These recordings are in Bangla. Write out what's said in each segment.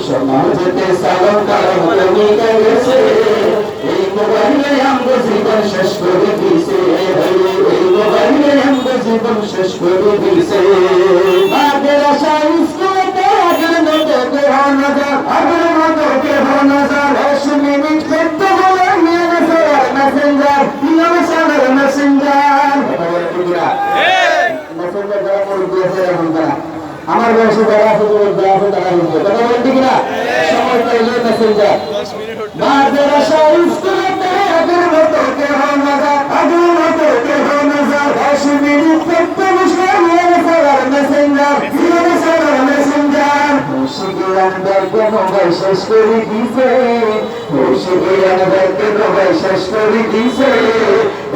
সমাজেতে সালাম কালাম কমিটা গেছে এই মোবাইলে আমগো জীবন শেষ করে দিছে এই মোবাইলে আমগো জীবন শেষ করে দিছে আগের আশা স্কুলেতে আগের মতো কেহ নজর আগের মতো কেহ নজর 10 মিনিট করতে বলে নিয়ে গেছে মেসেঞ্জার মেসেঞ্জার মেসেঞ্জার যারা করে দিয়েছে এখন তারা আমার বয়সে যারা আছে তারা হিন্দু কথা বলেন ঠিক না সময় পাইলে মেসেঞ্জার বাজার আশা স্কুলেতে আগের মতো কেহ নজর আগের মতো কেহ নজর 10 মিনিট করতে বসে নিয়ে গেছে মেসেঞ্জার মেসেঞ্জার মুশকিলানদেরকে মোবাইল শেষ করে দিছে মুশকিলানদেরকে মোবাইল শেষ করে দিছে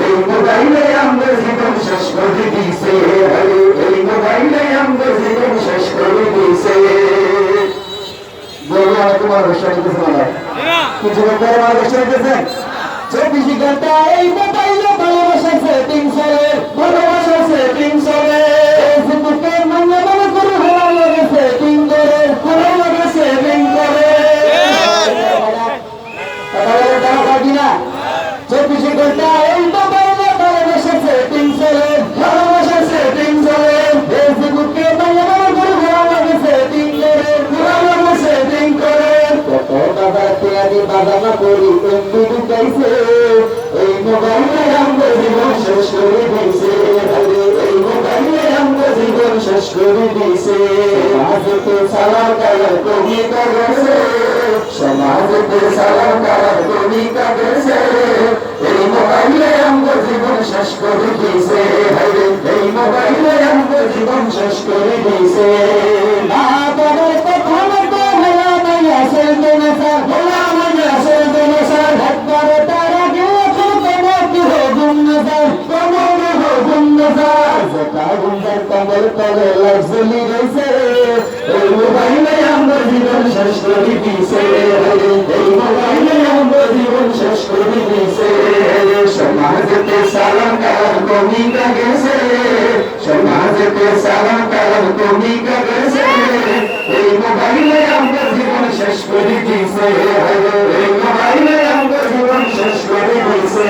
এই মোবাইলে আমরা জীবন শেষ করে দিছে এই মোবাইলে আমরা জীবন শেষ করে দিছে বলি আমি তোমার রসা নিতেছি না কিছু বলতে আমার রসা নিতেছেন 24 ঘন্টা এই মোবাইলে ভালোবাসার সেটিং চলে ভালোবাসার সেটিং চলে ফেসবুকে মনে মনে করে ভালো লাগে সেটিং করে ভালো লাগে সেটিং করে কথা বলে না 24 ঘন্টা এই মোবাইলে ভালোবাসার সেটিং চলে ভালোবাসার সেটিং চলে ফেসবুকে মনে মনে করে ভালো লাগে সেটিং করে ভালো লাগে সেটিং করে কত বাবা তেরি বাবা না করি এমবি ঢুকাইছে এই মোবাইলে আমরা জীবন শেষ করে দিয়েছে এই মোবাইলে আমরা জীবন শেষ করে দিয়েছে সমাজেতে সালাম কালাম কমিটা গেছে সমাজেতে সালাম কালাম কমিটা গেছে এই মোবাইলে আমরা জীবন শেষ করে দিয়েছে এই মোবাইলে আমরা জীবন শেষ করে দিয়েছে না বাবার কথা মতো ভোলা মাইয়া চলতে না স্যার ভোলা মাইয়া চলতে না স্যার একবার তারা গিয়ে কমল তলে লাইফলি গেছে এই মোবাইলে আমরা জীবন শেষ করে দিয়েছে এই মোবাইলে আমরা জীবন শেষ করে দিয়েছে সমাজেতে সালাম কালাম কমিটা গেছে সমাজেতে সালাম কালাম কমিটা গেছে এই মোবাইলে আমরা জীবন শেষ করে দিয়েছে এই মোবাইলে আমরা জীবন শেষ করে দিয়েছে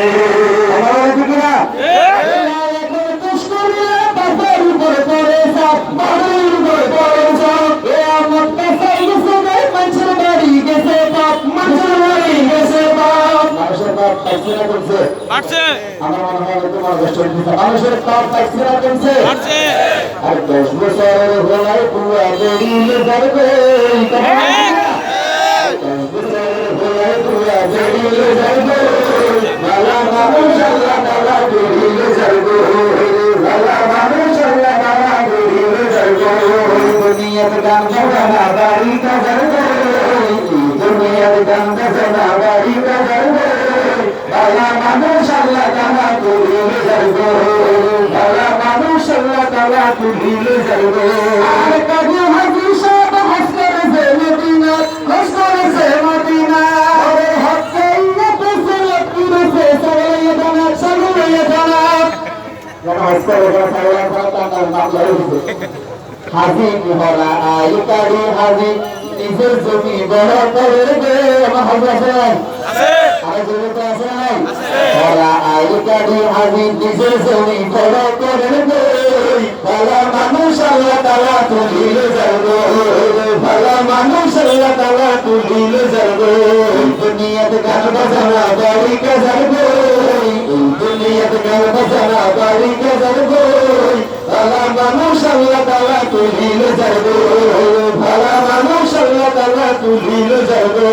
আমার দিকরা মানুষের পাপ পাইছে না কমছে আর 10 বছরের হলাই পুয়া বেরিয়ে যাবে 10 বছরের হলাই পুয়া বেরিয়ে যাবে ভালো মানুষ আল্লাহ তাআলা বেরিয়ে যাবে ভালো মানুষ আল্লাহ তাআলা বেরিয়ে যাবে দুনিয়াতে গান গানা বাড়ি কা যাবে দুনিয়াতে গান গানা বাড়ি কা যাবে ভালো মানুষ আল্লাহ তাআলা বেরিয়ে যাবে ভালো মানুষ আল্লাহ তাআলা বেরিয়ে যাবে আর কাজে হাজি সাহেব হাসর যে মদিনা হাসর যে মদিনা আরে হকে ইনে পেছনে পিছে সবাই জানা সবাই জানা নমস্কার সবাই তার নাম লইছে হাজি বিহরা আই কারি হাজি নিজের জমি বড় করে দে আমার হাজি আছে আরে জমি তো আছে নাই ওরা আই কারি হাজি নিজের জমি বড় করে দে ভালো মানুষ আল্লাহ তাআলা তুলিলে যাবে ভালো মানুষ আল্লাহ তাআলা তুলিলে যাবে দুনিয়াতে গান বাজনা বাড়ি কে যাবে দুনিয়াতে গান বাজনা বাড়ি কে যাবে ভালো মানুষ আল্লাহ তাআলা তুলিলে যাবে ভালো মানুষ আল্লাহ তাআলা তুলিলে যাবে